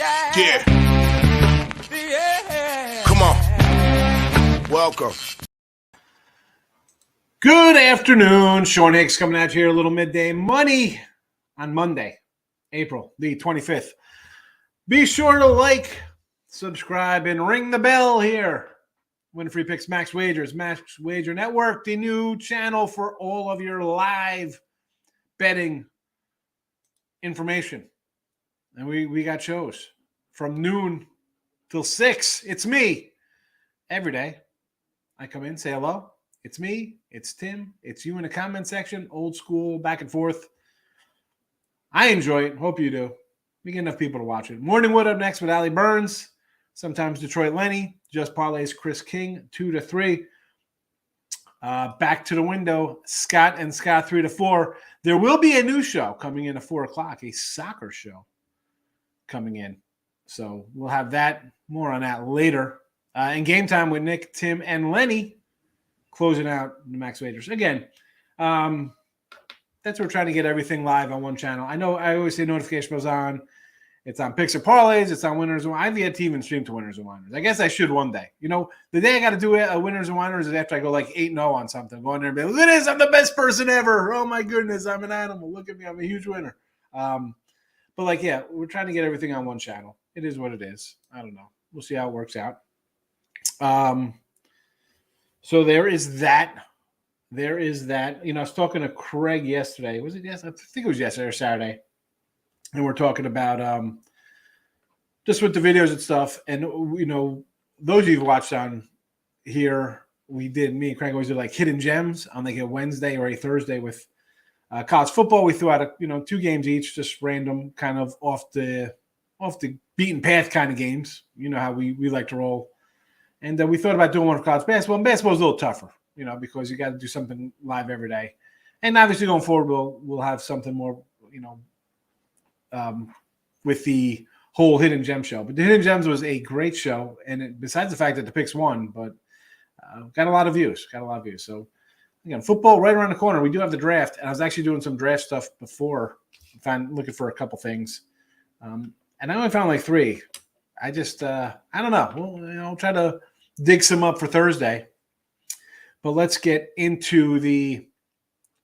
Yeah. Come on. Welcome. Good afternoon. Sean Higgs coming at you here, a little midday money on Monday, April the 25th. Be sure to like, subscribe, and ring the bell here. Win Free Picks Max Wagers, Max Wager Network, the new channel for all of your live betting information. And we got shows from noon till 6. It's me every day. I come in, say hello. It's me. It's Tim. It's you in the comment section. Old school, back and forth. I enjoy it. Hope you do. We get enough people to watch it. Morning Wood up next with Ali Burns. Sometimes Detroit Lenny. Just parlays Chris King, 2 to 3. Back to the window, Scott and Scott, 3 to 4. There will be a new show coming in at 4 o'clock, a soccer show coming in. So we'll have that. More on that later. And Game Time with Nick, Tim, and Lenny closing out the Max Wagers. Again, that's what we're trying to get everything live on one channel. I know I always say notification goes on. It's on Picks or Parlays. It's on Winners and I've yet to even stream to Winners and Winers. I guess I should one day. You know, the day I got to do a Winners and Winers is after I go like 8-0 on something. Go in there and be like, look at this. I'm the best person ever. Oh, my goodness. I'm an animal. Look at me. I'm a huge winner. But, like, yeah, we're trying to get everything on one channel. It is what it is. I don't know. We'll see how it works out. So there is that. There is that. You know, I was talking to Craig yesterday. Was it yesterday? I think it was yesterday or Saturday. And we're talking about just with the videos and stuff. And, you know, those of you who watched on here, me and Craig always do like hidden gems on like a Wednesday or a Thursday with college football. We threw out, 2 games each, just random kind of off the beaten path kind of games. You know how we like to roll. And we thought about doing one for college basketball. And basketball is a little tougher, because you got to do something live every day. And obviously going forward, we'll have something more, with the whole Hidden Gem show. But the Hidden Gems was a great show. And besides the fact that the picks won, but got a lot of views. So, again, football right around the corner. We do have the draft. And I was actually doing some draft stuff before, looking for a couple things. And I only found like 3. I just, I don't know. I'll try to dig some up for Thursday. But let's get into the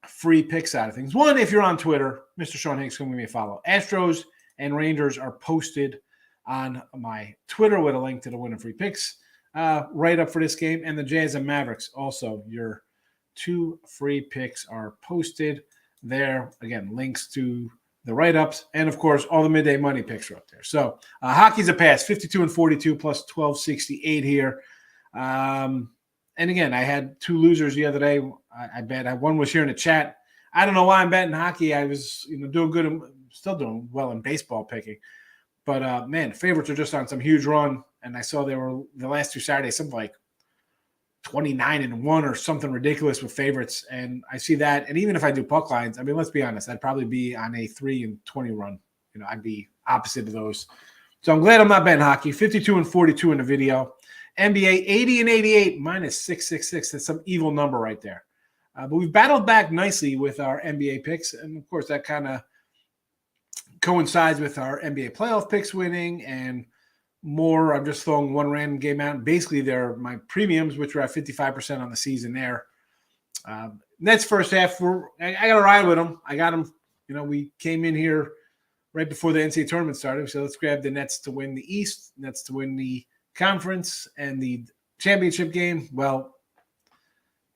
free pick side of things. One, if you're on Twitter, Mr. Sean Higgs, come give me a follow. Astros and Rangers are posted on my Twitter with a link to the winning free picks right up for this game. And the Jazz and Mavericks also, your 2 free picks are posted there. Again, links to the write-ups, and, of course, all the midday money picks are up there. So hockey's a pass, 52 and 42 plus 1268 here. And, again, I had 2 losers the other day. I bet. One was here in the chat. I don't know why I'm betting hockey. I was doing good. I'm still doing well in baseball picking. But, man, favorites are just on some huge run. And I saw they were the last 2 Saturdays, something like 29-1 or something ridiculous with favorites. And I see that. And even if I do puck lines, I mean, let's be honest, I'd probably be on a 3-20 run. I'd be opposite of those. So I'm glad I'm not betting hockey. 52 and 42 in the video. NBA 80 and 88 minus 666. That's some evil number right there. But we've battled back nicely with our NBA picks. And, of course, that kind of coincides with our NBA playoff picks winning and more. I'm just throwing one random game out. Basically, they're my premiums, which are at 55% on the season there. Nets first half, I got to ride with them. I got them. We came in here right before the NCAA tournament started. So let's grab the Nets to win the East, Nets to win the conference and the championship game. Well,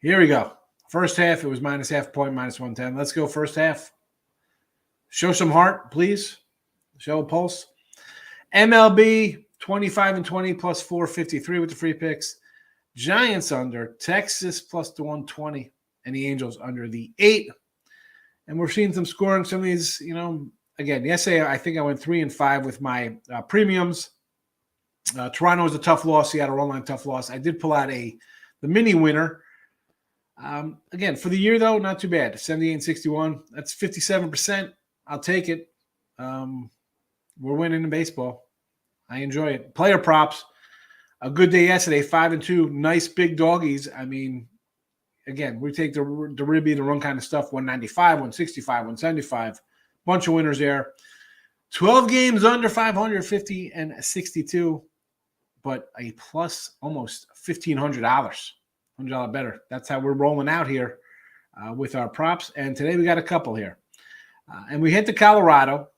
here we go. First half, it was minus half point, minus 110. Let's go first half. Show some heart, please. Show a pulse. MLB 25 and 20 plus 453 with the free picks. Giants under, Texas plus the 120, and the Angels under the 8. And we're seeing some scoring. Some of these, again, yesterday I think I went 3 and 5 with my premiums. Toronto was a tough loss. Seattle online tough loss. I did pull out the mini winner. Again, for the year though, not too bad. 78 and 61. That's 57%. I'll take it. We're winning in baseball. I enjoy it. Player props. A good day yesterday, 5 and 2. Nice big doggies. I mean, again, we take the ribby, the run kind of stuff, 195, 165, 175. Bunch of winners there. 12 games under 550 and 62, but a plus almost $1,500. $100 better. That's how we're rolling out here with our props. And today we got a couple here. And we hit the Colorado.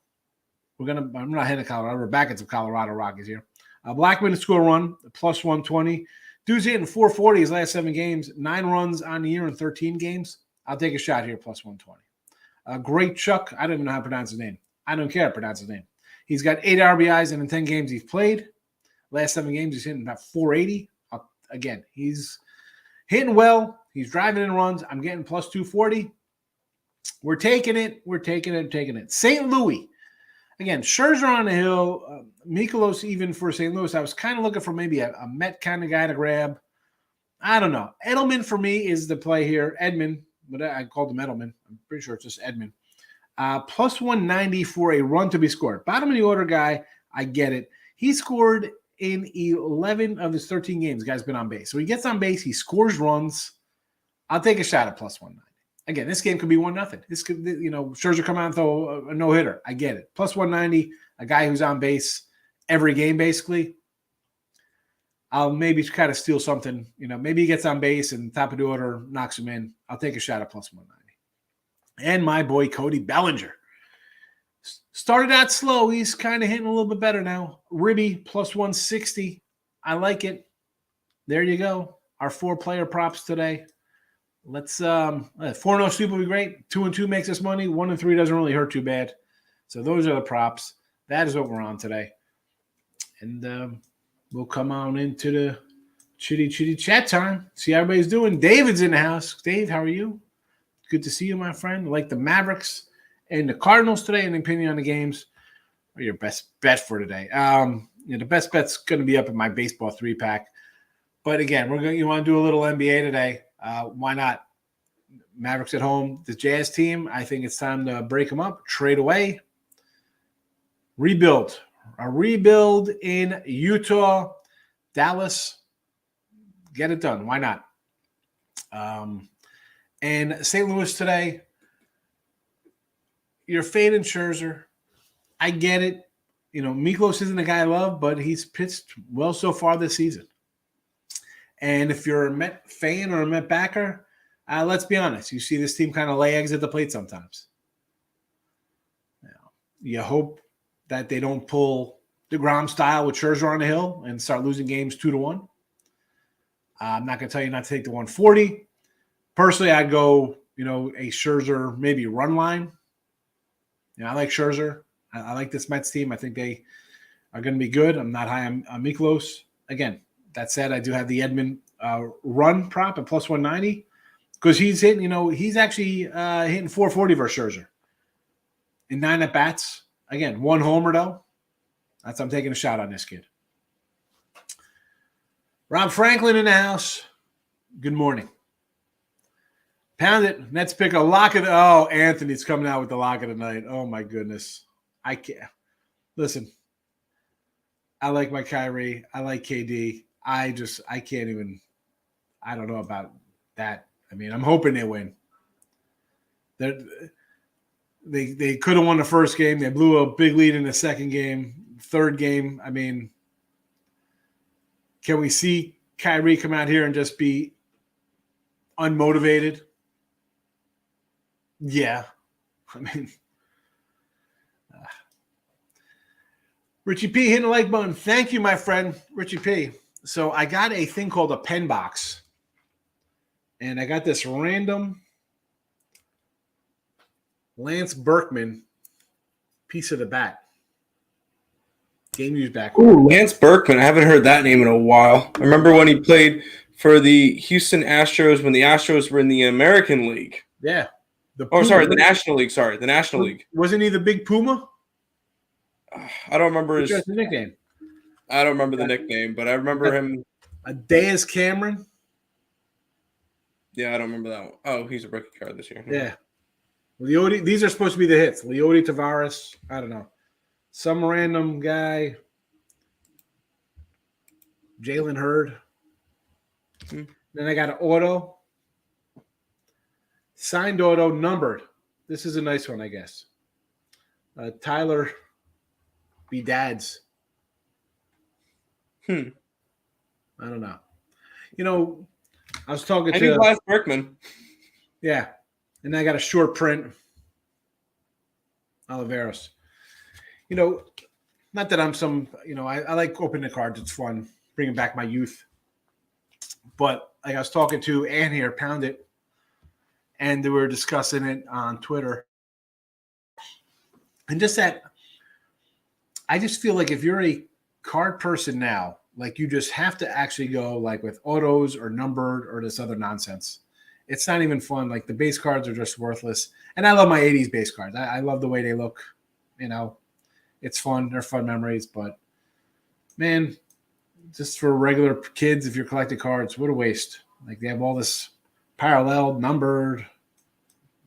I'm not hitting Colorado. We're back at some Colorado Rockies here. Blackman to score run, plus 120. Dude's hitting 440 his last 7 games, 9 runs on the year in 13 games. I'll take a shot here, plus 120. Great Chuck. I don't even know how to pronounce his name. I don't care how to pronounce his name. He's got 8 RBIs in the 10 games he's played. Last 7 games, he's hitting about 480. Again, he's hitting well. He's driving in runs. I'm getting plus 240. We're taking it. We're taking it. St. Louis. Again, Scherzer on the hill. Mikolas even for St. Louis. I was kind of looking for maybe a Met kind of guy to grab. I don't know. Edelman for me is the play here. Edman, but I called him Edelman. I'm pretty sure it's just Edman. Plus 190 for a run to be scored. Bottom of the order guy, I get it. He scored in 11 of his 13 games. The guy's been on base. So he gets on base. He scores runs. I'll take a shot at plus 190. Again, this game could be 1-0. This could, Scherzer come out and throw a no-hitter. I get it. Plus 190, a guy who's on base every game, basically. I'll maybe kind of steal something. Maybe he gets on base and top of the order knocks him in. I'll take a shot at plus 190. And my boy, Cody Bellinger. Started out slow. He's kind of hitting a little bit better now. Ribby, plus 160. I like it. There you go. Our 4-player props today. Let's 4-0 sweep will be great. 2-2 makes us money. 1-3 doesn't really hurt too bad. So those are the props. That is what we're on today. And we'll come on into the chitty chat time. See how everybody's doing. David's in the house. Dave, how are you? Good to see you, my friend. I like the Mavericks and the Cardinals today. Any opinion on the games? Or your best bet for today? The best bet's going to be up in my baseball 3-pack. But again, you want to do a little NBA today. Why not? Mavericks at home. The Jazz team, I think it's time to break them up, trade away, rebuild. A rebuild in Utah, Dallas. Get it done. Why not? And St. Louis today, you're fading Scherzer. I get it. Mikolas isn't the guy I love, but he's pitched well so far this season. And if you're a Met fan or a Met backer, let's be honest. You see this team kind of lay eggs at the plate sometimes. You hope that they don't pull DeGrom style with Scherzer on the hill and start losing games 2-1. I'm not going to tell you not to take the 140. Personally, I'd go, a Scherzer maybe run line. I like Scherzer. I like this Mets team. I think they are going to be good. I'm not high on Mikolas. Again, that said, I do have the Edman run prop at plus 190 because he's hitting, he's actually hitting 440 versus Scherzer in 9 at-bats. Again, 1 homer, though. I'm taking a shot on this kid. Rob Franklin in the house. Good morning. Pound it. Nets pick a lock of the – oh, Anthony's coming out with the lock of the night. Oh, my goodness. I can't – listen, I like my Kyrie. I like KD. I can't even – I don't know about that. I mean, I'm hoping they win. They could have won the first game. They blew a big lead in the second game. Third game, I mean, can we see Kyrie come out here and just be unmotivated? Yeah. I mean, Richie P hitting the like button. Thank you, my friend, Richie P. So I got a thing called a pen box. And I got this random Lance Berkman piece of the bat. Game used back. Ooh, Lance Berkman. I haven't heard that name in a while. I remember when he played for the Houston Astros when the Astros were in the American League. Yeah. The National League. Sorry, the National League. Wasn't he the Big Puma? I don't remember his nickname. I don't remember the nickname, but I remember him. Deas Cameron. Yeah, I don't remember that one. Oh, he's a rookie card this year. Yeah. Leody, these are supposed to be the hits. Leody Tavares. I don't know. Some random guy. Jalen Hurd. Then I got an auto. Signed auto, numbered. This is a nice one, I guess. Tyler be dads. Hmm. I don't know. You know, I was talking I need Last Berkman. Yeah, and I got a short print. Oliveros. You know, not that I'm some, I like opening the cards. It's fun, bringing back my youth. But like I was talking to Ann here, Pound It, and they were discussing it on Twitter. And just that, I just feel like if you're a card person now, like you just have to actually go like with autos or numbered or this other nonsense. It's not even fun. Like the base cards are just worthless. And I love my 80s base cards. I love the way they look. It's fun. They're fun memories. But, man, just for regular kids, if you're collecting cards, what a waste. Like they have all this parallel, numbered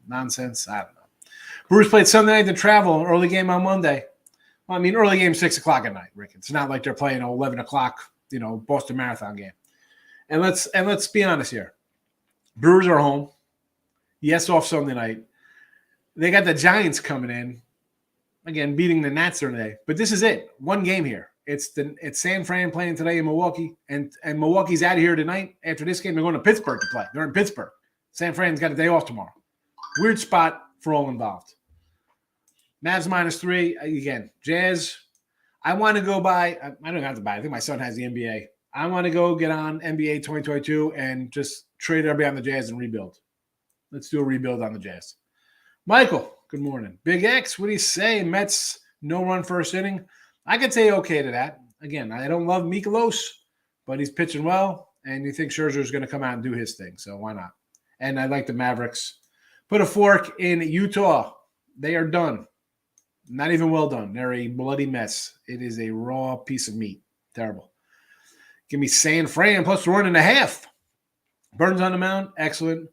nonsense. I don't know. Brewers played Sunday night to travel, early game on Monday. Well, I mean, early game 6 o'clock at night, Rick. It's not like they're playing an 11 o'clock, Boston Marathon game. And let's be honest here. Brewers are home. Yes, off Sunday night. They got the Giants coming in. Again, beating the Nats today. But this is it. One game here. It's San Fran playing today in Milwaukee. And Milwaukee's out of here tonight. After this game, they're going to Pittsburgh to play. They're in Pittsburgh. San Fran's got a day off tomorrow. Weird spot for all involved. Mavs -3. Again, Jazz. I want to go buy. I don't have to buy. I think my son has the NBA. I want to go get on NBA 2022 and just trade everybody on the Jazz and rebuild. Let's do a rebuild on the Jazz. Michael, good morning. Big X, what do you say? Mets, no run first inning. I could say okay to that. Again, I don't love Mikolas, but he's pitching well, and you think Scherzer's going to come out and do his thing, so why not? And I like the Mavericks. Put a fork in Utah. They are done. Not even well done. They're a bloody mess. It is a raw piece of meat. Terrible. Give me San Fran plus 1.5. Burns on the mound. Excellent.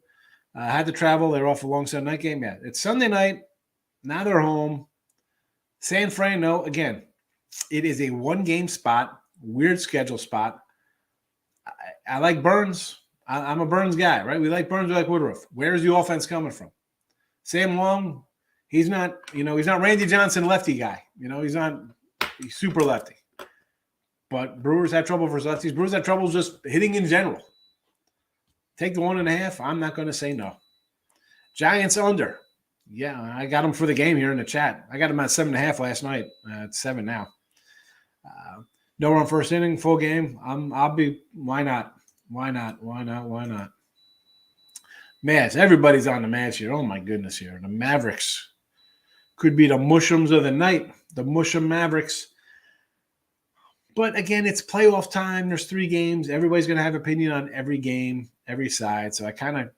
Had to travel. They're off a long Sunday night game. Yeah, it's Sunday night. Now they're home. San Fran, no. Again, it is a one-game spot. Weird schedule spot. I like Burns. I'm a Burns guy, right? We like Burns. We like Woodruff. Where's the offense coming from? Sam Long, he's not Randy Johnson lefty guy. He's super lefty. But Brewers have trouble for lefties. Brewers have trouble just hitting in general. Take the 1.5. I'm not going to say no. Giants under. Yeah, I got them for the game here in the chat. I got them at 7.5 last night. It's 7 now. No run first inning, full game. I'll be. Why not? Why not? Why not? Why not? Mavs. Everybody's on the Mavs here. Oh my goodness, here the Mavericks could be the Mushums of the night. The Musham Mavericks. But again, it's playoff time. There's 3 games. Everybody's going to have opinion on every game, every side. So I kind of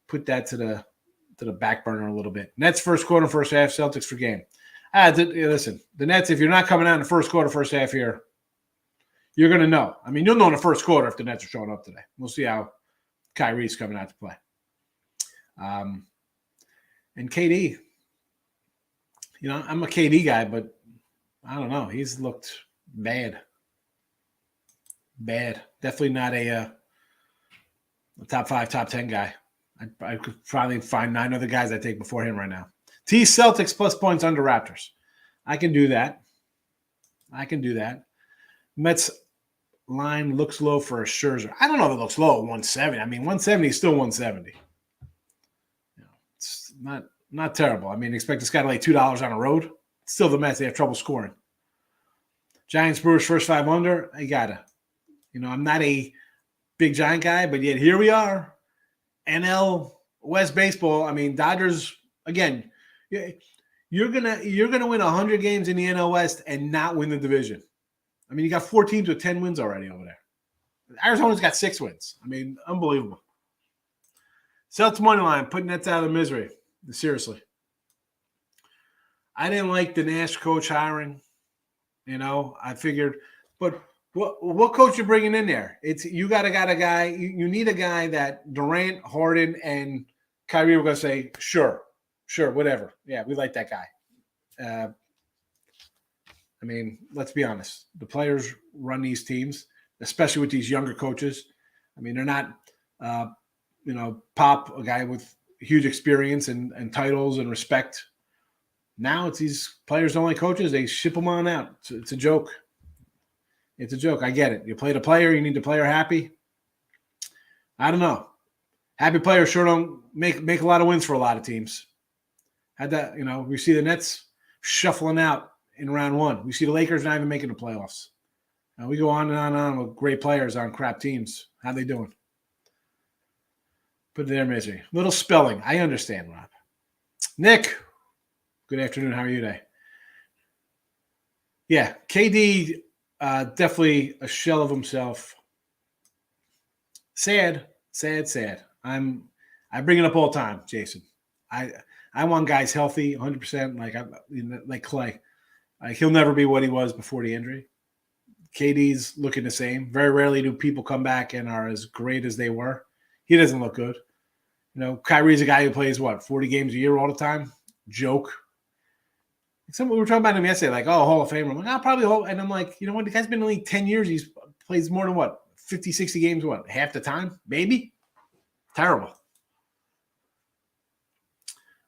put that to the back burner a little bit. Nets first quarter, first half. Celtics for game. Listen, the Nets. If you're not coming out in the first quarter, first half here, you're going to know. I mean, you'll know in the first quarter if the Nets are showing up today. We'll see how Kyrie's coming out to play. And KD. I'm a KD guy, but I don't know. He's looked bad. Bad. Definitely not a top 5, top 10 guy. I could probably find 9 other guys I take before him right now. T Celtics plus points under Raptors. I can do that. Mets line looks low for a Scherzer. I don't know if it looks low at 170. I mean, 170 is still 170. It's not terrible. I mean, expect this guy to lay $2 on a road. Still the Mets, they have trouble scoring. Giants, Brewers, first 5 under. I gotta. I'm not a big Giant guy, but yet here we are. NL West baseball. I mean, Dodgers again. You're gonna win 100 games in the NL West and not win the division. I mean, you got 4 teams with 10 wins already over there. Arizona's got 6 wins. I mean, unbelievable. Celtics money line, putting Nets out of misery. Seriously. I didn't like the Nash coach hiring. I figured, but what coach you bringing in there? It's you got a guy. You need a guy that Durant, Harden, and Kyrie were going to say, sure, whatever. Yeah, we like that guy. I mean, let's be honest. The players run these teams, especially with these younger coaches. I mean, they're not, Pop, a guy with huge experience and titles and respect. Now it's these players only coaches. They ship them on out. It's a joke. It's a joke. I get it. You play the player. You need the player happy. I don't know. Happy players sure don't make a lot of wins for a lot of teams. Had that, we see the Nets shuffling out in round one. We see the Lakers not even making the playoffs. We go on and on and on with great players on crap teams. How they doing? Put their misery. Little spelling. I understand, Rob. Nick, good afternoon. How are you today? Yeah, KD, definitely a shell of himself. Sad. I bring it up all the time, Jason. I want guys healthy, 100%. Like Clay, he'll never be what he was before the injury. KD's looking the same. Very rarely do people come back and are as great as they were. He doesn't look good. Kyrie's a guy who plays 40 games a year all the time. Joke. We were talking about him yesterday, like, Hall of Famer. I'm like, probably. And I'm like, you know what? The guy's been in the league 10 years. He's plays more than 50, 60 games, half the time? Maybe? Terrible.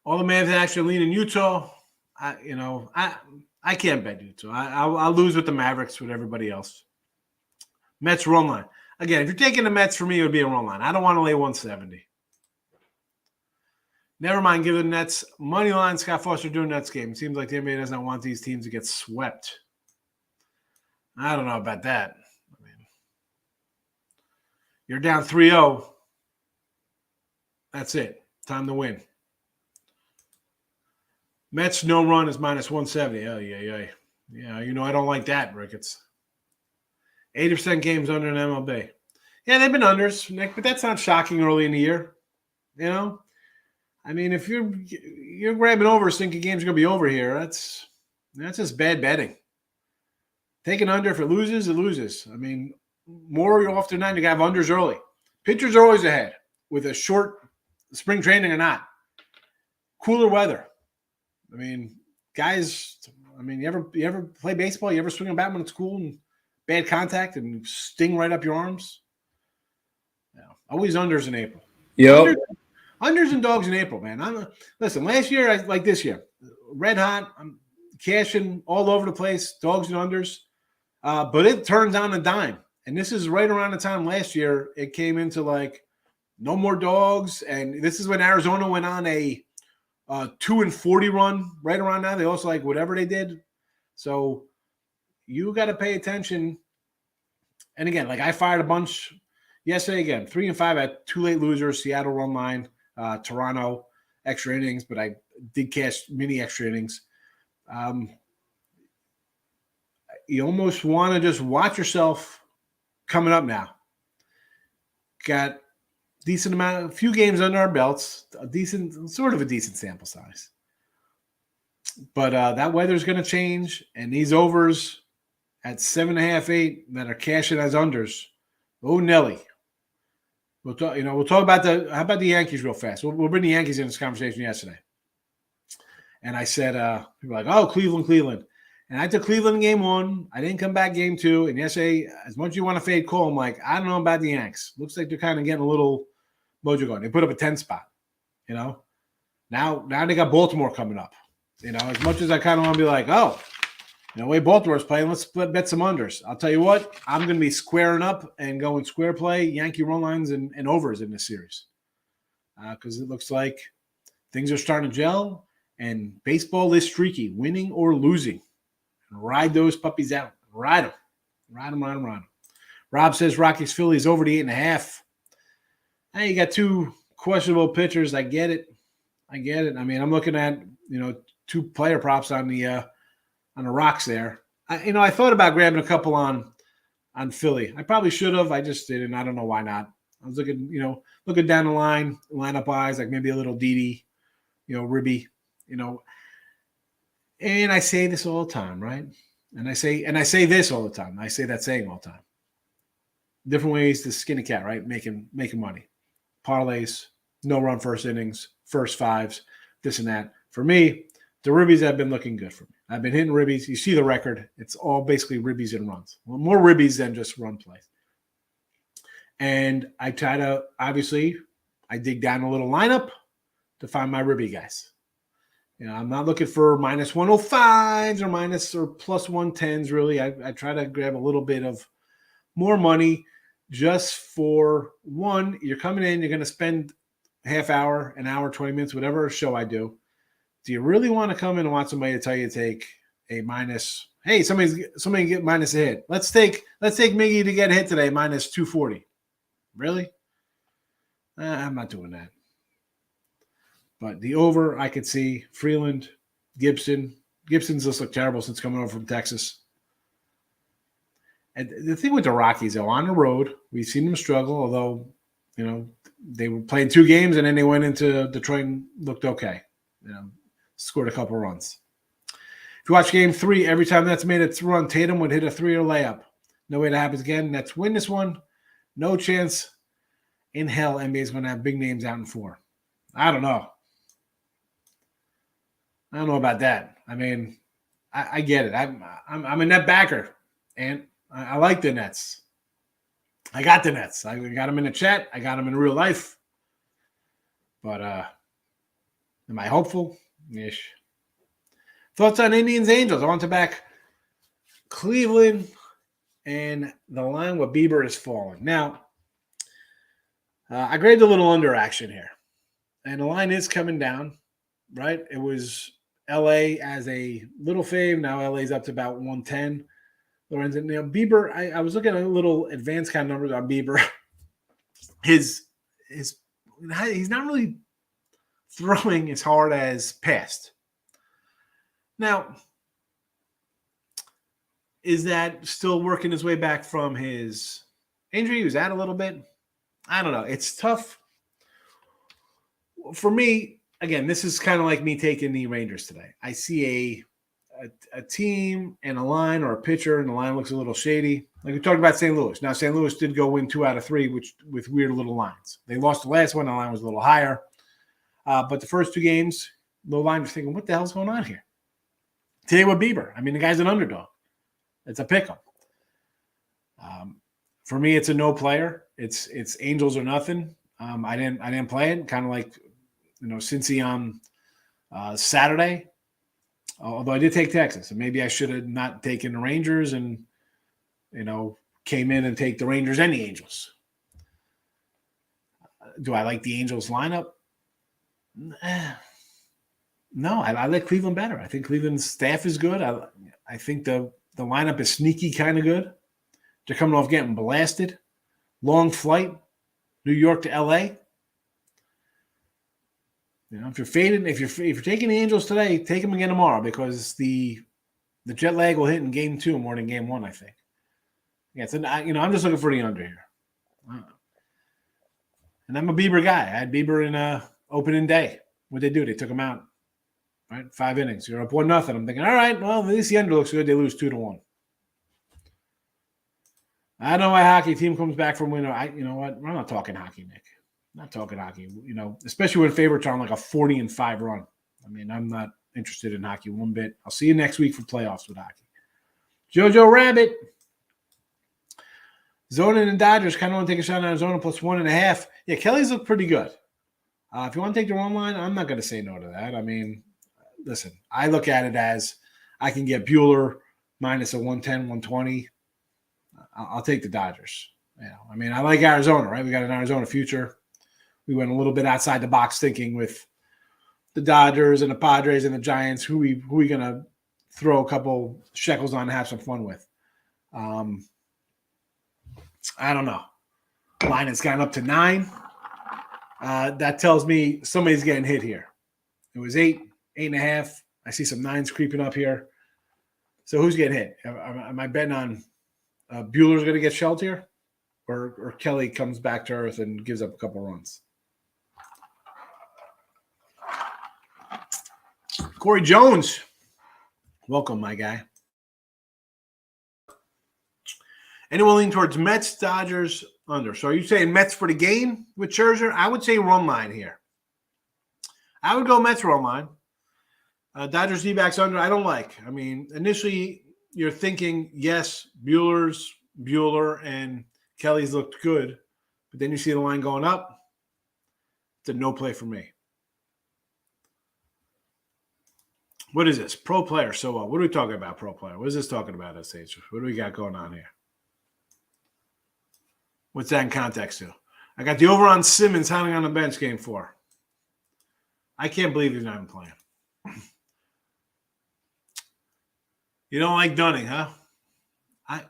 All the Mavs actually lean in Utah. I can't bet Utah. I'll lose with the Mavericks with everybody else. Mets run line. Again, if you're taking the Mets, for me, it would be a run line. I don't want to lay 170. Never mind, give the Nets money line. Scott Foster doing Nets game. It seems like the NBA does not want these teams to get swept. I don't know about that. You're down 3-0. That's it. Time to win. Mets no run is minus 170. Oh, yeah. Yeah, I don't like that, Ricketts. 80% games under an MLB. Yeah, they've been unders, Nick, but that's not shocking early in the year. If you're grabbing overs thinking games are going to be over here, that's just bad betting. Taking under, if it loses, it loses. More often than not, you have unders early. Pitchers are always ahead with a short spring training or not. Cooler weather. Guys, you ever play baseball? You ever swing a bat when it's cool and bad contact and sting right up your arms? No. Always unders in April. Yep. Unders and dogs in April, man. Listen, last year, like this year, red hot. I'm cashing all over the place, dogs and unders. But it turns on a dime. And this is right around the time last year it came into no more dogs. And this is when Arizona went on a 2-40 run right around now. They also whatever they did. So you got to pay attention. And again, I fired a bunch yesterday again, 3-5 at two late losers, Seattle run line, Toronto extra innings, but I did cash mini extra innings. You almost want to just watch yourself coming up now. Got a few games under our belts, a decent sample size. But that weather's going to change, and these overs at 7.5, 8 that are cashing as unders. Oh, Nelly. We'll talk. We'll talk about how about the Yankees real fast. We'll bring the Yankees in this conversation yesterday. And I said, people were like, oh, Cleveland. And I took Cleveland in game 1. I didn't come back game 2. And yesterday, as much as you want to fade Cole, I'm like, I don't know about the Yanks. Looks like they're kind of getting a little mojo going. They put up a 10 spot. Now they got Baltimore coming up. As much as I kind of want to be like, the way Baltimore's playing, let's bet some unders. I'll tell you what, I'm going to be squaring up and going square play, Yankee run lines and overs in this series. Because it looks like things are starting to gel, and baseball is streaky, winning or losing. And ride those puppies out. Ride them. Ride them. Rob says Rockies Phillies over the 8.5. Hey, you got two questionable pitchers. I get it. I'm looking at, 2 player props on the rocks there. I thought about grabbing a couple on Philly. I probably should have. I just didn't. I don't know why not. I was looking down the line, lineup wise, maybe a little Didi, Ribby, And I say this all the time, right? And I say this all the time. I say that saying all the time. Different ways to skin a cat, right? Making money. Parlays, no run first innings, first fives, this and that. For me, the ribbies have been looking good for me. I've been hitting ribbies. You see the record. It's all basically ribbies and runs. Well, more ribbies than just run plays. And I try to, obviously, I dig down a little lineup to find my ribby guys. I'm not looking for minus 105s or minus or plus 110s, really. I try to grab a little bit of more money just for one. You're coming in, you're going to spend half hour, an hour, 20 minutes, whatever show I do. Do you really want to come in and want somebody to tell you to take a minus? Hey, somebody get minus a hit. Let's take Miggy to get a hit today, minus 240. Really? I'm not doing that. But the over, I could see Freeland, Gibson. Gibson's just looked terrible since coming over from Texas. And the thing with the Rockies, though, on the road, we've seen them struggle, although, they were playing 2 games and then they went into Detroit and looked okay. Scored a couple runs. If you watch game 3, every time that's made its run, Tatum would hit a 3 or layup. No way that happens again. Nets win this one. No chance in hell NBA is going to have big names out in 4. I don't know. I don't know about that. I mean, I get it. I'm a net backer, and I like the Nets. I got the Nets. I got them in the chat. I got them in real life. But am I hopeful? Ish. Thoughts on Indians Angels? I want to back Cleveland, and the line with Bieber is falling. Now, I graded a little under action here, and the line is coming down. Right? It was LA as a little fave. Now LA's up to about 110. Lorenzen, Bieber, I was looking at a little advanced kind of numbers on Bieber. He's not really throwing as hard as past. Now, is that still working his way back from his injury? He was out a little bit. I don't know. It's tough. For me, again, this is kind of like me taking the Rangers today. I see a team and a line or a pitcher, and the line looks a little shady. Like we talked about St. Louis. Now, St. Louis did go win 2 out of 3, which with weird little lines. They lost the last one. The line was a little higher. But the first 2 games, the line was thinking, what the hell's going on here? Today with Bieber. I mean, the guy's an underdog. It's a pick 'em. For me, it's a no player. It's Angels or nothing. I didn't play it. Kind of like Cincy on Saturday. Although I did take Texas, and maybe I should have not taken the Rangers and came in and take the Rangers and the Angels. Do I like the Angels lineup? No, I like Cleveland better. I think Cleveland's staff is good. I think the lineup is sneaky kind of good. They're coming off getting blasted. Long flight, New York to LA. If you're fading, if you're taking the Angels today, take them again tomorrow because the jet lag will hit in game 2 more than game 1, I think. Yeah, so I'm just looking for the under here. And I'm a Bieber guy. I had Bieber in opening day. What'd they do? They took him out. Right, 5 innings. You're up 1-0. I'm thinking, all right, well, at least the under looks good. They lose 2-1. I don't know why hockey team comes back from winner. You know what? We're not talking hockey, Nick. Not talking hockey. Especially when favorites are on like a 40-5 run. I mean, I'm not interested in hockey one bit. I'll see you next week for playoffs with hockey. Jojo Rabbit. Zonin and Dodgers kind of want to take a shot on Arizona plus 1.5. Yeah, Kelly's look pretty good. If you want to take the wrong line, I'm not going to say no to that. I mean, listen, I look at it as I can get Bueller minus a 110, 120. I'll take the Dodgers. I mean, I like Arizona, right? We got an Arizona future. We went a little bit outside the box thinking with the Dodgers and the Padres and the Giants, who we going to throw a couple shekels on and have some fun with. I don't know. Line has gone up to 9. That tells me somebody's getting hit here. It was 8, 8.5. I see some 9s creeping up here. So who's getting hit? Am I betting on Bueller's going to get shelled here? Or Kelly comes back to earth and gives up a couple runs? Corey Jones. Welcome, my guy. Anyone lean towards Mets, Dodgers, under? So are you saying Mets for the game with Scherzer? I would say run line here. I would go Mets run line. Dodgers D-backs under, I don't like. I mean, initially you're thinking, yes, Bueller and Kelly's looked good, but then you see the line going up. It's a no play for me. What is this? Pro player. So what are we talking about, pro player? What is this talking about, SH? What do we got going on here? What's that in context to? I got the over on Simmons hanging on the bench game 4. I can't believe he's not even playing. You don't like Dunning, huh? I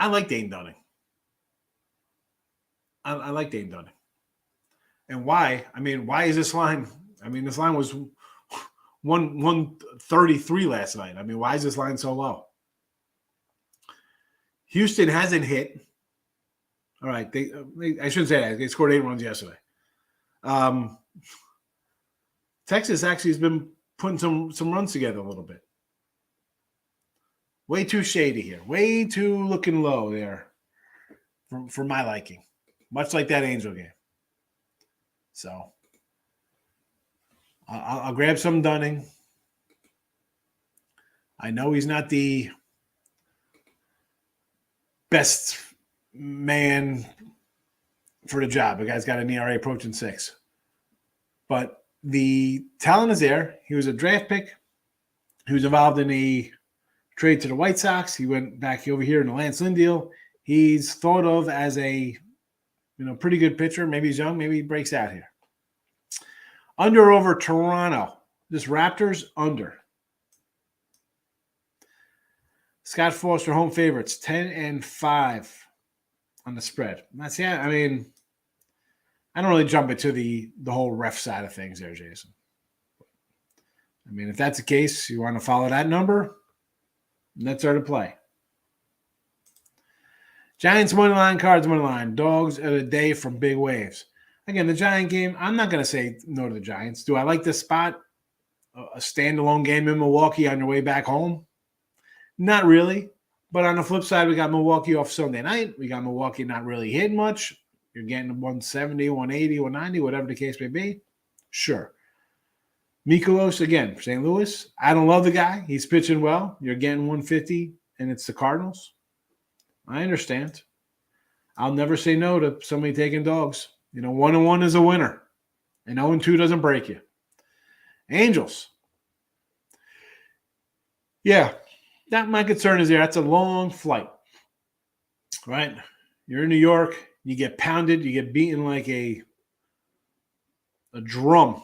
like Dane Dunning. I like Dane Dunning. And why? I mean, why is this line? I mean, this line was 133 last night. I mean, why is this line so low? Houston hasn't hit. All right, I shouldn't say that. They scored 8 runs yesterday. Texas actually has been putting some runs together a little bit. Way too shady here. Way too looking low there for my liking. Much like that Angel game. So I'll grab some Dunning. I know he's not the best man for the job. The guy's got an ERA approaching 6. But the talent is there. He was a draft pick. He was involved in a trade to the White Sox. He went back over here in the Lance Lynn deal. He's thought of as a pretty good pitcher. Maybe he's young. Maybe he breaks out here. Under over Toronto. This Raptors under. Scott Foster home favorites 10-5 on the spread. I mean, I don't really jump into the whole ref side of things there, Jason. I mean, if that's the case, you want to follow that number, that's there to play. Giants money line, Cards money line, dogs at a day from big waves. Again, the Giant game, I'm not going to say no to the Giants. Do I like this spot? A standalone game in Milwaukee on your way back home? Not really. But on the flip side, we got Milwaukee off Sunday night. We got Milwaukee not really hitting much. You're getting 170, 180, 190, whatever the case may be. Sure. Mikolas, again, St. Louis. I don't love the guy. He's pitching well. You're getting 150, and it's the Cardinals. I understand. I'll never say no to somebody taking dogs. 1-1 is a winner, and 0-2 doesn't break you. Angels. Yeah, that my concern is there. That's a long flight, right? You're in New York. You get pounded. You get beaten like a drum.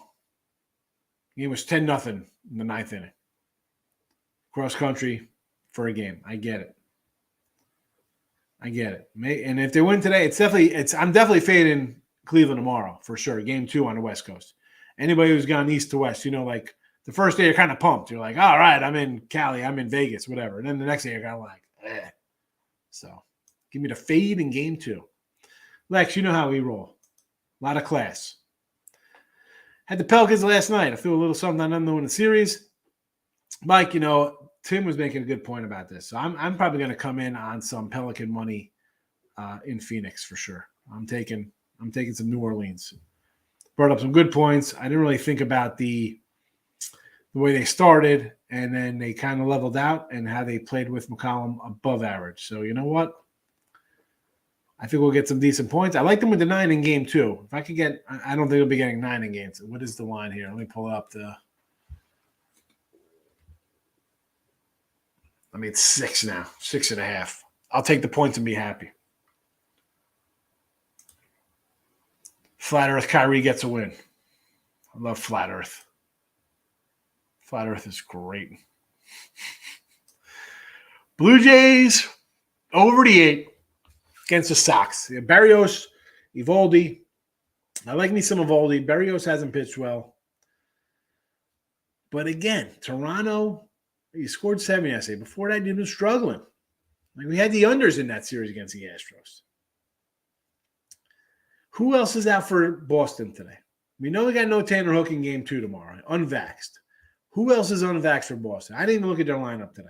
The game was 10-0 in the 9th inning. Cross country for a game. I get it. And if they win today, I'm definitely fading Cleveland tomorrow for sure. Game 2 on the West Coast. Anybody who's gone east to west, like the first day you're kind of pumped. You're like, all right, I'm in Cali, I'm in Vegas, whatever. And then the next day you're kind of like, eh. So give me the fade in game 2. Lex, you know how we roll. A lot of class. Had the Pelicans last night. I feel a little something I don't know in the series. Mike, Tim was making a good point about this. So I'm probably going to come in on some Pelican money in Phoenix for sure. I'm taking some New Orleans. Brought up some good points. I didn't really think about the way they started, and then they kind of leveled out and how they played with McCollum above average. So you know what? I think we'll get some decent points. I like them with the 9 in game 2. If I could get – I don't think they'll be getting 9 in game 2. What is the line here? Let me pull up it's 6 now, 6.5. I'll take the points and be happy. Flat Earth Kyrie gets a win. I love Flat Earth. Flat Earth is great. Blue Jays over the 8 against the Sox. Barrios, Evaldi. I like me some Evaldi. Barrios hasn't pitched well. But again, Toronto, he scored 7 yesterday. Before that, he was struggling. We had the unders in that series against the Astros. Who else is out for Boston today? We know we got no Tanner Hook in game 2 tomorrow. Unvaxxed. Who else is unvaxxed for Boston? I didn't even look at their lineup today.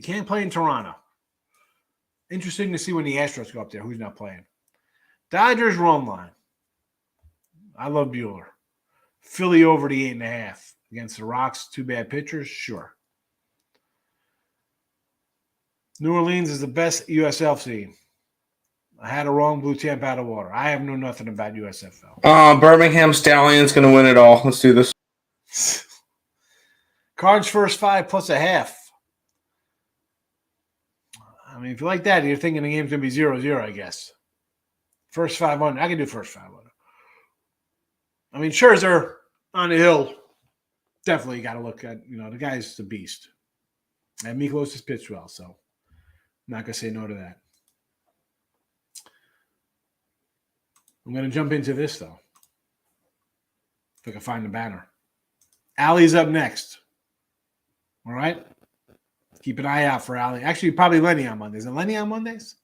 Can't play in Toronto. Interesting to see when the Astros go up there. Who's not playing? Dodgers run line. I love Bueller. Philly over the 8.5 against the Rocks. 2 bad pitchers? Sure. New Orleans is the best USL team. I had it wrong, blew Tampa out of water. I have known nothing about USFL. Birmingham Stallions going to win it all. Let's do this. Cards first 5 plus a half. I mean, if you like that, you're thinking the game's going to be 0-0, I guess. First 5 on. I can do first 5 on. I mean, Scherzer on the hill. Definitely got to look at, the guy's a beast. And Miklos has pitched well, so I'm not going to say no to that. I'm going to jump into this, though. If I can find the banner. Allie's up next. All right? Keep an eye out for Allie. Actually, probably Lenny on Mondays. Is it Lenny on Mondays?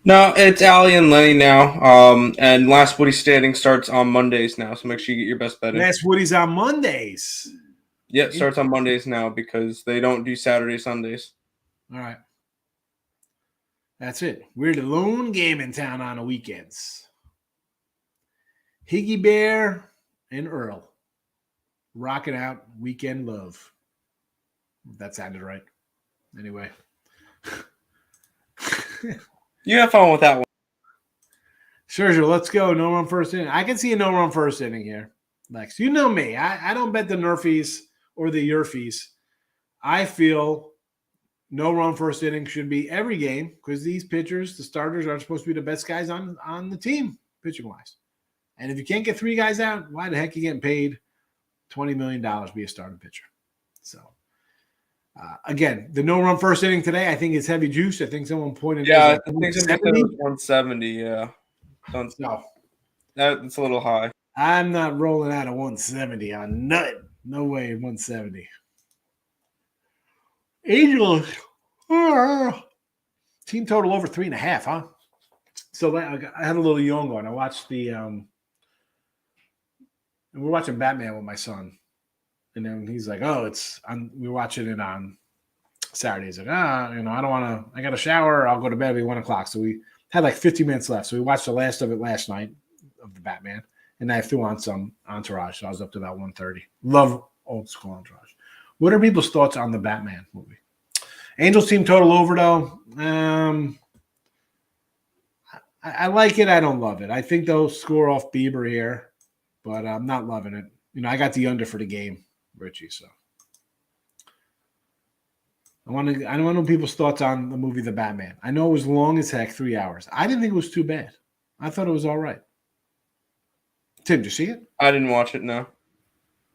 No, it's Allie and Lenny now. And Last Woody Standing starts on Mondays now, so make sure you get your best bet in. Last Woody's on Mondays. Yeah, it starts on Mondays now because they don't do Saturday, Sundays. All right. That's it. We're the lone game in town on the weekends. Higgy Bear and Earl. Rocking out Weekend Love. That sounded right. Anyway. You have fun with that one. Scherzer, let's go. No run first inning. I can see a no run first inning here. Lex, you know me. I don't bet the Nerfies or the Yerfies. I feel no run first inning should be every game because these pitchers, the starters, are supposed to be the best guys on the team, pitching-wise. And if you can't get 3 guys out, why the heck are you getting paid $20 million to be a starting pitcher? So, again, the no run first inning today, I think it's heavy juice. I think someone pointed out. Yeah, I think it was 170, yeah. So, that's a little high. I'm not rolling out a 170 on nothing. No way, 170. Angels. Team total over 3.5, huh? So I had a little yawn going. I watched we're watching Batman with my son. And then he's like, we're watching it on Saturday. He's like, I don't want to, I got a shower. I'll go to bed at 1 o'clock. So we had like 50 minutes left. So we watched the last of it last night of the Batman. And I threw on some Entourage. So I was up to about 1:30. Love old school Entourage. What are people's thoughts on the Batman movie? Angels team total over, though. I like it. I don't love it. I think they'll score off Bieber here, but I'm not loving it. I got the under for the game, Richie. So I want to know people's thoughts on the movie The Batman. I know it was long as heck, 3 hours. I didn't think it was too bad. I thought it was all right. Tim, did you see it? I didn't watch it, no.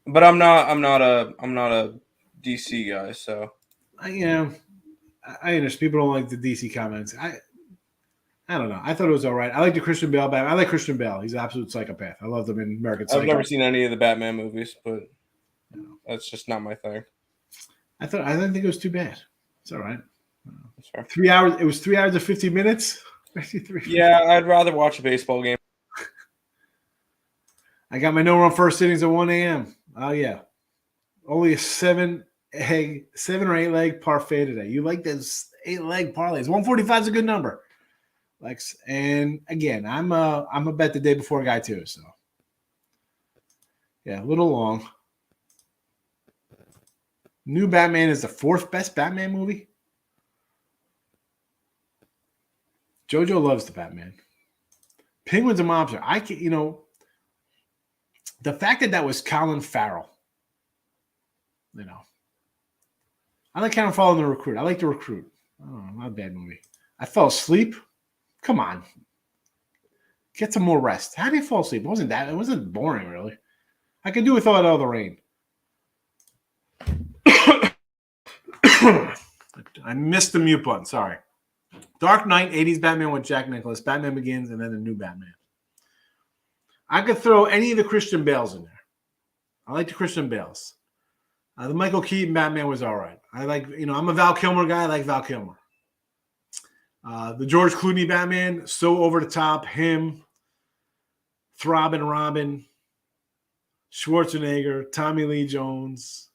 But I'm not a DC guy, so I understand people don't like the DC comments. I don't know. I thought it was all right. I like the Christian Bale Batman. I like Christian Bale. He's an absolute psychopath. I love him in American Psycho. I've never seen any of the Batman movies, but that's just not my thing. I didn't think it was too bad. It's all right. Sorry. 3 hours. It was 3 hours and 50 minutes. Yeah, I'd rather watch a baseball game. I got my no run first innings at 1 a.m. Oh yeah, only a 7 or 8 leg parfait today. You like those 8 leg parlays? 145 is a good number, Lex. And again, I'm a bet the day before guy too. So yeah, a little long. New Batman is the 4th best Batman movie. JoJo loves the Batman. Penguin's a mobster. I can, the fact that was Colin Farrell, I like Colin Farrell in The Recruit. I like The Recruit. Oh, not a bad movie. I fell asleep. Come on. Get some more rest. How do you fall asleep? It wasn't boring, really. I could do without all the rain. I missed the mute button. Sorry. Dark Knight, 80s Batman with Jack Nicklaus, Batman Begins, and then the new Batman. I could throw any of the Christian Bales in there. I like the Christian Bales. The Michael Keaton Batman was all right. I like, I'm a Val Kilmer guy. I like Val Kilmer. The George Clooney Batman, so over the top. Him, Throbbing Robin, Schwarzenegger, Tommy Lee Jones,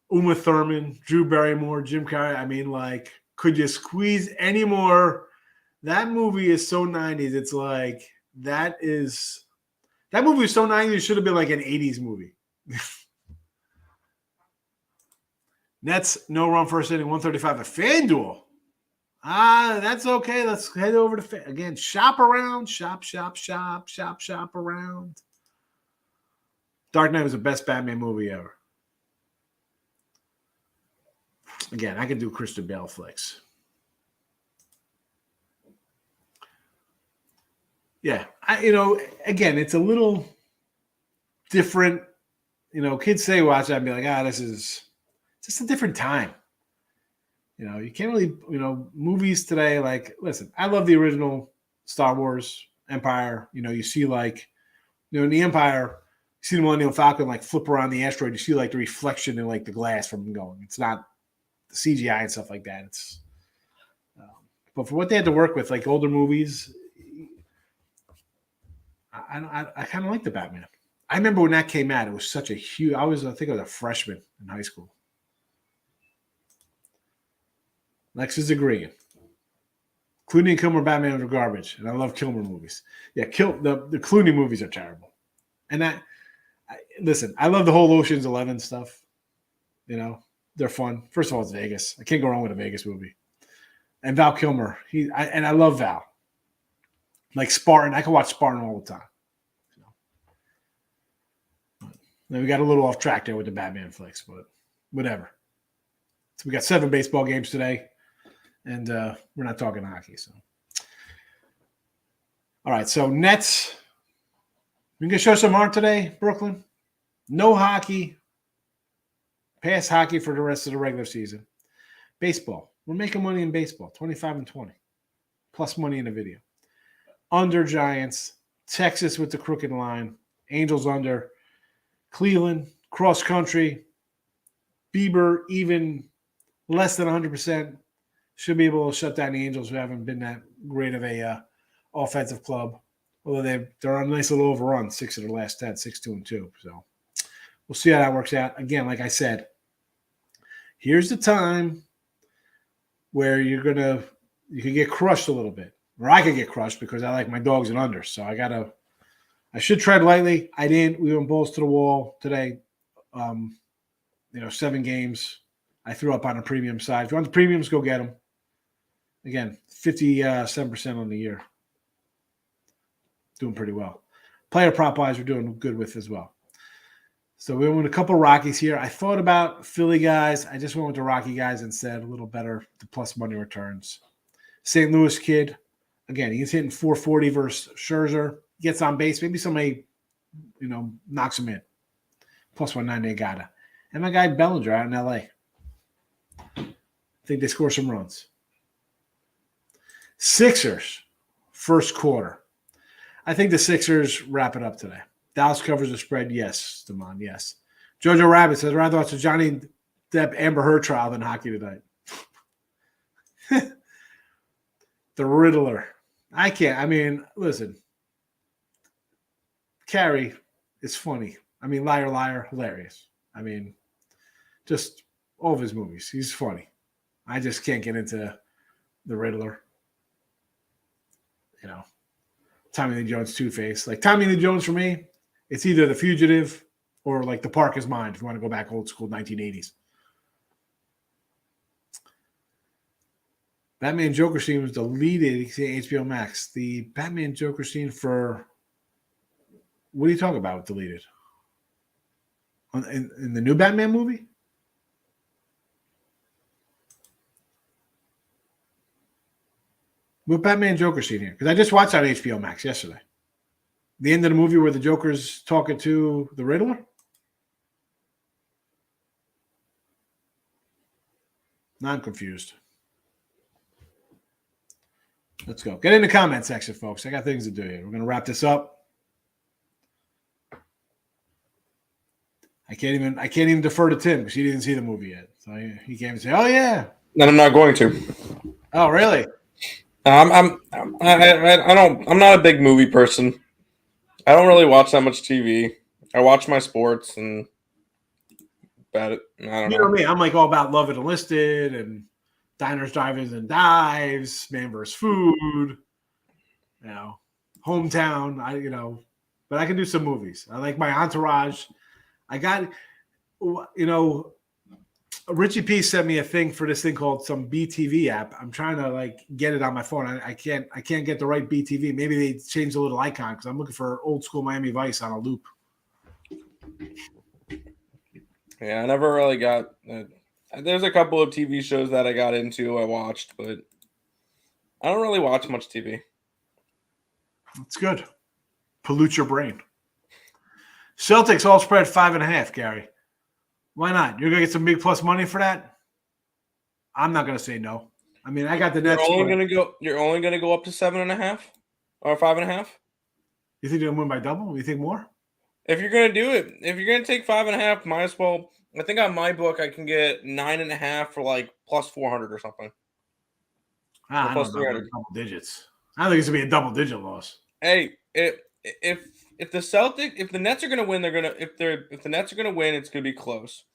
Uma Thurman, Drew Barrymore, Jim Carrey. Could you squeeze any more? That movie is so 90s. It's like, that movie is so 90s. It should have been like an 80s movie. Nets, no run first inning, 135 at FanDuel. That's okay. Let's head over to again. Shop around. Shop around. Dark Knight was the best Batman movie ever. Again, I can do Christian Bale flicks. Yeah, again, it's a little different. Kids say watch that and be like, this is just a different time. You can't really, movies today. Like, listen, I love the original Star Wars Empire. You see in the Empire, you see the Millennium Falcon like flip around the asteroid. You see like the reflection in like the glass from them going. It's not the CGI and stuff like that. It's, but for what they had to work with, like older movies, I kind of like the Batman. I remember when that came out, it was such a huge. I think I was a freshman in high school. Lex is agreeing. Clooney and Kilmer Batman are garbage, and I love Kilmer movies. Yeah, the Clooney movies are terrible. And listen, I love the whole Ocean's 11 stuff. They're fun. First of all, it's Vegas. I can't go wrong with a Vegas movie. And Val Kilmer, I love Val. Like Spartan, I can watch Spartan all the time. Then we got a little off track there with the Batman flicks, but whatever. So we got 7 baseball games today, and we're not talking hockey. So, all right. So Nets, we can show some art today, Brooklyn. No hockey. Pass hockey for the rest of the regular season. Baseball. We're making money in baseball, 25-20, plus money in the video. Under Giants, Texas with the crooked line, Angels under, Cleveland, cross country, Bieber even less than 100%, should be able to shut down the Angels, who haven't been that great of a offensive club, although they're on a nice little overrun, 6 of their last 10, 6-2-2. So we'll see how that works out. Again, like I said, here's the time where you could get crushed a little bit. Or I could get crushed because I like my dogs and under. So I should tread lightly. I didn't. We went balls to the wall today. 7 games. I threw up on the premium side. If you want the premiums, go get them. Again, 57% on the year. Doing pretty well. Player prop wise, we're doing good with as well. So we went with a couple Rockies here. I thought about Philly guys. I just went with the Rocky guys instead. A little better, the plus money returns. St. Louis kid. Again, he's hitting 440 versus Scherzer. Gets on base. Maybe somebody, knocks him in. Plus 190, got it. And my guy Bellinger out in L.A. I think they score some runs. Sixers, first quarter. I think the Sixers wrap it up today. Dallas covers the spread. Yes, Damon, yes. Jojo Rabbit says, rather watch the Johnny Depp Amber Heard trial than hockey tonight. The Riddler. I can't. I mean, listen. Carrie is funny. I mean, Liar, Liar, hilarious. I mean, just all of his movies. He's funny. I just can't get into the Riddler. Tommy Lee Jones Two-Face. Like Tommy Lee Jones for me, it's either The Fugitive or like The Park Is Mine if you want to go back old school 1980s. Batman Joker scene was deleted. You can see HBO Max. The Batman Joker scene for what are you talking about? Deleted in the new Batman movie? What Batman Joker scene here? Because I just watched that on HBO Max yesterday. The end of the movie where the Joker's talking to the Riddler? Now I'm confused. Let's go. Get in the comment section, folks. I got things to do here. We're going to wrap this up. I can't even defer to Tim because he didn't see the movie yet. So he can't even say, "Oh yeah." And I'm not going to. Oh really? I'm not a big movie person. I don't really watch that much TV. I watch my sports and about it. I don't know. You know me. I'm like all about Love It Enlisted and Diners, Drive-Ins, and Dives, Man vs. Food, Hometown. But I can do some movies. I like my Entourage. I got, Richie P sent me a thing for this thing called some BTV app. I'm trying to like get it on my phone. I can't get the right BTV. Maybe they changed the little icon because I'm looking for old school Miami Vice on a loop. Yeah, I never really got. There's a couple of TV shows that I got into. I watched, but I don't really watch much TV. It's good. Pollute your brain. Celtics all spread 5.5, Gary. Why not? You're gonna get some big plus money for that? I'm not gonna say no. I mean, I got the Nets. You're only gonna go up to 7.5 or 5.5. You think they're gonna win by double? You think more? If you're gonna do it, if you're gonna take 5.5, might as well. I think on my book I can get 9.5 for like plus 400 or something. I don't know, double digits. I don't think it's gonna be a double digit loss. Hey, if the Nets are gonna win, if the Nets are gonna win, it's gonna be close.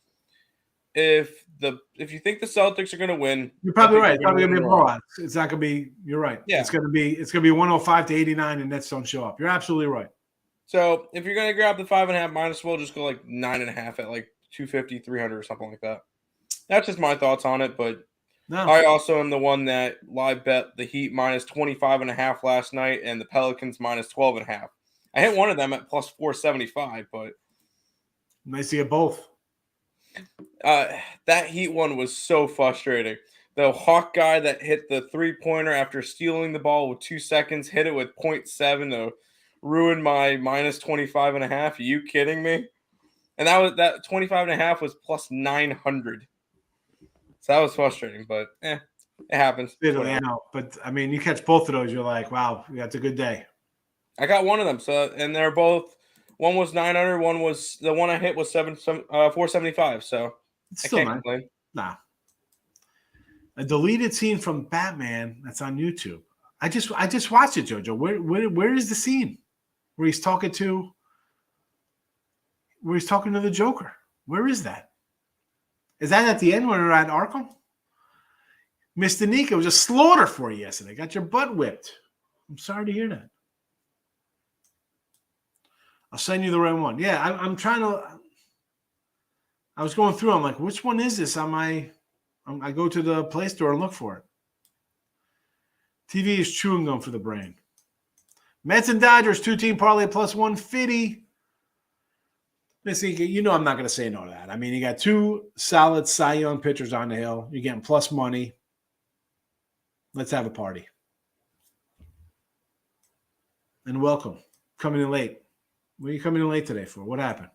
If you think the Celtics are gonna win, you're probably right. It's probably gonna be a blowout. It's not gonna be. You're right. Yeah. It's gonna be 105-89, and Nets don't show up. You're absolutely right. So if you're gonna grab the 5.5, might as well just go like 9.5 at like 250, 300 or something like that. That's just my thoughts on it, but. No. I also am the one that live bet the Heat minus 25.5 last night and the Pelicans minus 12.5. I hit one of them at plus 475, but nice to get both. That Heat one was so frustrating. The Hawk guy that hit the 3-pointer after stealing the ball with 2 seconds, hit it with 0.7 to ruin my minus 25.5. Are you kidding me? And that 25.5 was plus 900. So that was frustrating, but it happens. I know, but I mean, you catch both of those, you're like, wow, that's a good day. I got one of them. So, and they're both. One was 900. One was the one I hit was 475. So it's still not. Nah. A deleted scene from Batman that's on YouTube. I just watched it, Jojo. Where is the scene where he's talking to the Joker? Where is that? Is that at the end when we're at Arkham? Mr. Nico was a slaughter for you yesterday. Got your butt whipped. I'm sorry to hear that. I'll send you the right one. Yeah, I'm trying to. I was going through. I'm like, which one is this? I go to the Play Store and look for it. TV is chewing gum for the brain. Mets and Dodgers 2-team parlay plus 150. Listen, you know I'm not going to say no to that. I mean, you got two solid Cy Young pitchers on the hill. You're getting plus money. Let's have a party. And welcome. Coming in late. What are you coming in late today for? What happened?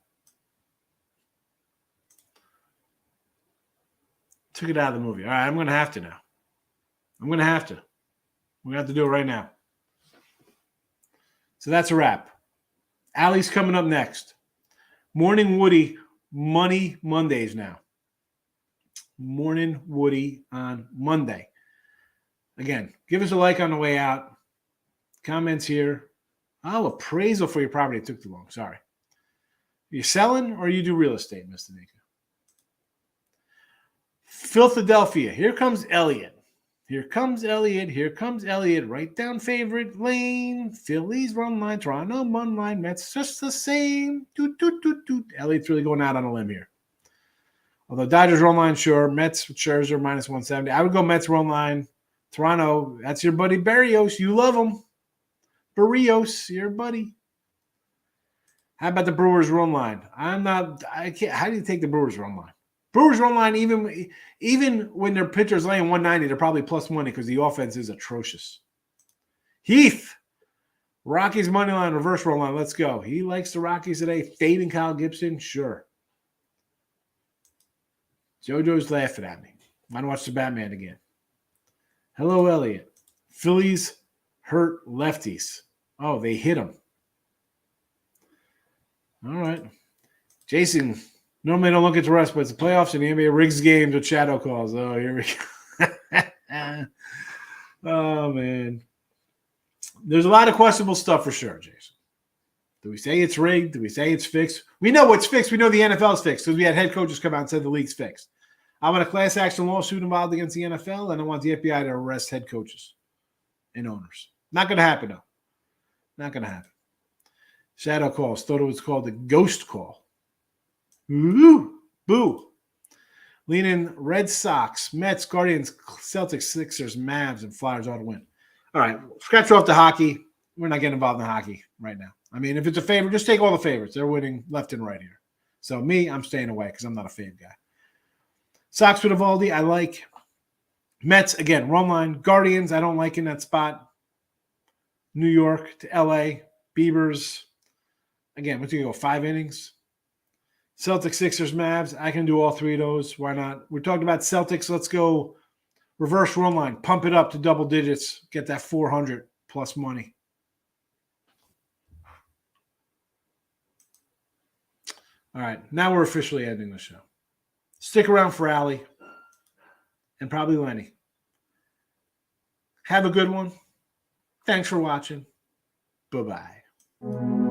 Took it out of the movie. All right, I'm going to have to now. We're going to have to do it right now. So that's a wrap. Allie's coming up next. Morning Woody, Money Mondays now. Morning Woody on Monday. Again, give us a like on the way out. Comments here. Oh, appraisal for your property. It took too long. Sorry. You selling or you do real estate, Mr. Nika? Philadelphia. Here comes Elliott. Here comes Elliott. Right down favorite lane. Phillies run line. Toronto run line. Mets just the same. Doot, doot, doot, doot. Elliott's really going out on a limb here. Although Dodgers run line, sure. Mets, Scherzer, minus 170. I would go Mets run line. Toronto, that's your buddy Berrios. You love him. Berrios, your buddy. How about the Brewers run line? I can't. How do you take the Brewers run line? Brewers run line, even when their pitcher's laying 190, they're probably plus money because the offense is atrocious. Heath, Rockies money line, reverse run line. Let's go. He likes the Rockies today. Fading Kyle Gibson, sure. JoJo's laughing at me. Want to watch the Batman again. Hello, Elliott. Phillies hurt lefties. Oh, they hit him. All right. Jason, normally I don't look at the rest, but it's the playoffs and the NBA rigs games with shadow calls. Oh, here we go. Oh, man. There's a lot of questionable stuff for sure, Jason. Do we say it's rigged? Do we say it's fixed? We know what's fixed. We know the NFL's fixed because we had head coaches come out and said the league's fixed. I want a class action lawsuit involved against the NFL, and I want the FBI to arrest head coaches and owners. Not going to happen, though. Not going to happen. Shadow calls. Thought it was called the ghost call. Ooh, boo. Lean in Red Sox, Mets, Guardians, Celtics, Sixers, Mavs, and Flyers all to win. All right, scratch off the hockey. We're not getting involved in the hockey right now. I mean, if it's a favorite, just take all the favorites. They're winning left and right here. So me, I'm staying away because I'm not a fave guy. Sox with Evaldi, I like. Mets, again, run line. Guardians, I don't like in that spot. New York to LA. Beavers. Again, what's going to go, 5 innings? Celtics, Sixers, Mavs. I can do all 3 of those. Why not? We talked about Celtics. Let's go reverse run line. Pump it up to double digits. Get that 400 plus money. All right. Now we're officially ending the show. Stick around for Allie and probably Lenny. Have a good one. Thanks for watching. Bye-bye.